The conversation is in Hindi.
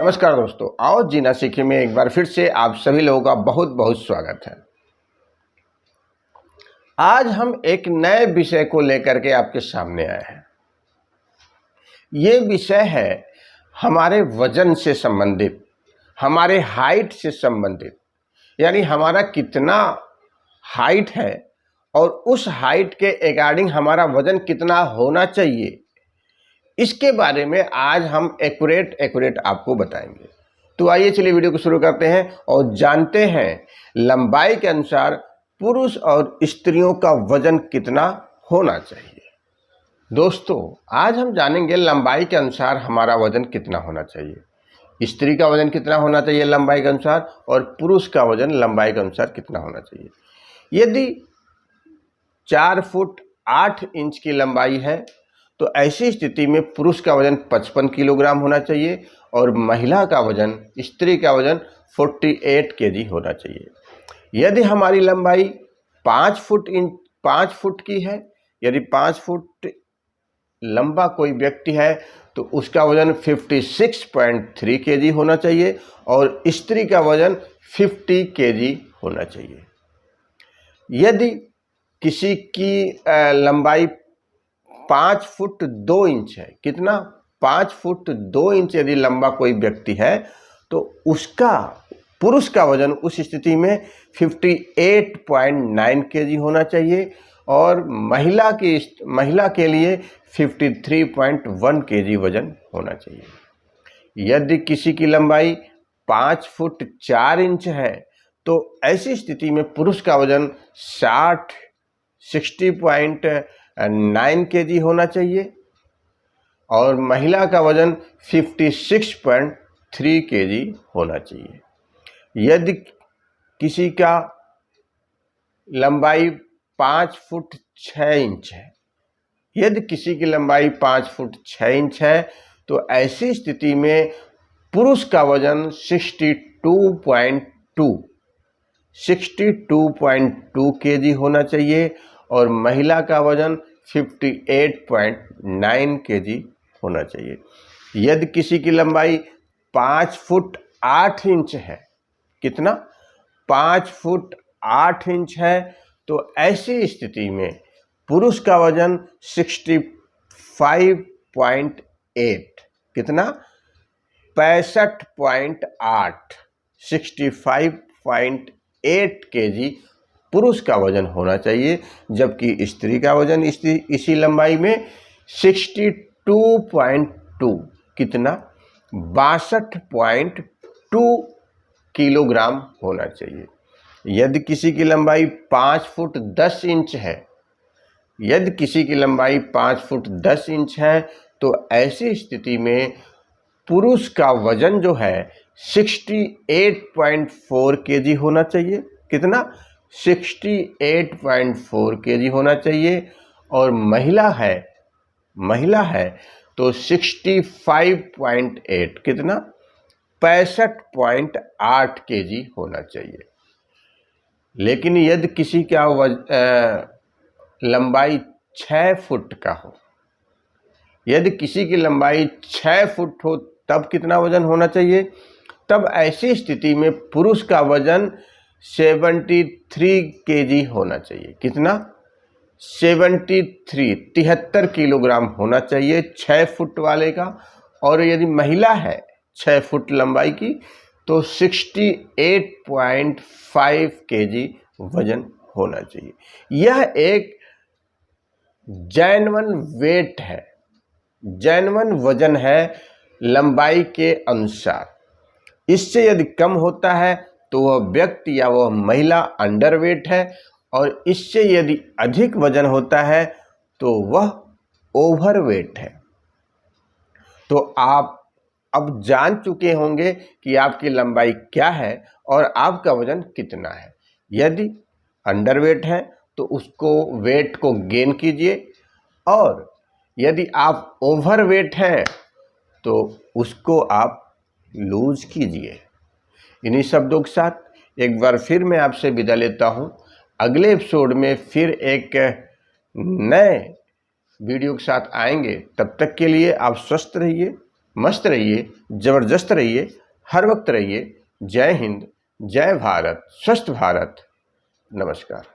नमस्कार दोस्तों, आओ जीना सीखे में एक बार फिर से आप सभी लोगों का बहुत बहुत स्वागत है। आज हम एक नए विषय को लेकर के आपके सामने आए हैं। ये विषय है हमारे वजन से संबंधित, हमारे हाइट से संबंधित, यानी हमारा कितना हाइट है और उस हाइट के अकॉर्डिंग हमारा वजन कितना होना चाहिए, इसके बारे में आज हम एक्यूरेट आपको बताएंगे। तो आइए चलिए वीडियो को शुरू करते हैं और जानते हैं लंबाई के अनुसार पुरुष और स्त्रियों का वजन कितना होना चाहिए। दोस्तों, आज हम जानेंगे लंबाई के अनुसार हमारा वजन कितना होना चाहिए, स्त्री का वजन कितना होना चाहिए लंबाई के अनुसार, और पुरुष का वजन लंबाई के अनुसार कितना होना चाहिए। यदि 4 फुट 8 इंच की लंबाई है तो ऐसी स्थिति में पुरुष का वजन 55 किलोग्राम होना चाहिए और महिला का वजन, स्त्री का वजन 48 केजी होना चाहिए। यदि हमारी लंबाई 5 फुट की है, यदि 5 फुट लंबा कोई व्यक्ति है तो उसका वजन 56.3 केजी होना चाहिए और स्त्री का वजन 50 केजी होना चाहिए। यदि किसी की लंबाई 5 फुट 2 इंच है, कितना 5 फुट 2 इंच यदि लंबा कोई व्यक्ति है तो उसका पुरुष का वजन उस स्थिति में 58.9 केजी होना चाहिए और महिला के लिए 53.1 केजी वजन होना चाहिए। यदि किसी की लंबाई 5 फुट 4 इंच है तो ऐसी स्थिति में पुरुष का वजन 60.9 केजी होना चाहिए और महिला का वजन 56.3 केजी होना चाहिए। यदि किसी का लंबाई 5 फुट 6 इंच है, यदि किसी की लंबाई 5 फुट 6 इंच है तो ऐसी स्थिति में पुरुष का वजन 62.2 केजी होना चाहिए और महिला का वजन 58.9 केजी होना चाहिए। यदि किसी की लंबाई 5 फुट 8 इंच है, कितना 5 फुट 8 इंच है तो ऐसी स्थिति में पुरुष का वजन 65.8, कितना 65.8 केजी पुरुष का वजन होना चाहिए, जबकि स्त्री का वजन इसी लंबाई में 62.2, कितना 62.2 किलोग्राम होना चाहिए। यदि किसी की लंबाई 5 फुट 10 इंच है, यदि किसी की लंबाई 5 फुट 10 इंच है तो ऐसी स्थिति में पुरुष का वजन जो है 68.4 केजी होना चाहिए, कितना 68.4 केजी होना चाहिए और महिला है तो 65.8, कितना 65.8 केजी होना चाहिए। लेकिन यदि किसी का लंबाई 6 फुट का हो, यदि किसी की लंबाई 6 फुट हो तब कितना वजन होना चाहिए, तब ऐसी स्थिति में पुरुष का वजन 73 केजी होना चाहिए, कितना 73 किलोग्राम होना चाहिए 6 फुट वाले का। और यदि महिला है 6 फुट लंबाई की तो 68.5 केजी वजन होना चाहिए। यह एक जेन्युइन वेट है, जेन्युइन वजन है लंबाई के अनुसार। इससे यदि कम होता है तो वह व्यक्ति या वह महिला अंडरवेट है और इससे यदि अधिक वजन होता है तो वह ओवरवेट है। तो आप अब जान चुके होंगे कि आपकी लंबाई क्या है और आपका वजन कितना है। यदि अंडरवेट है तो उसको वेट को गेन कीजिए और यदि आप ओवरवेट हैं तो उसको आप लूज कीजिए। इन्हीं शब्दों के साथ एक बार फिर मैं आपसे विदा लेता हूं। अगले एपिसोड में फिर एक नए वीडियो के साथ आएंगे। तब तक के लिए आप स्वस्थ रहिए, मस्त रहिए, ज़बरदस्त रहिए, हर वक्त रहिए। जय हिंद, जय भारत, स्वस्थ भारत। नमस्कार।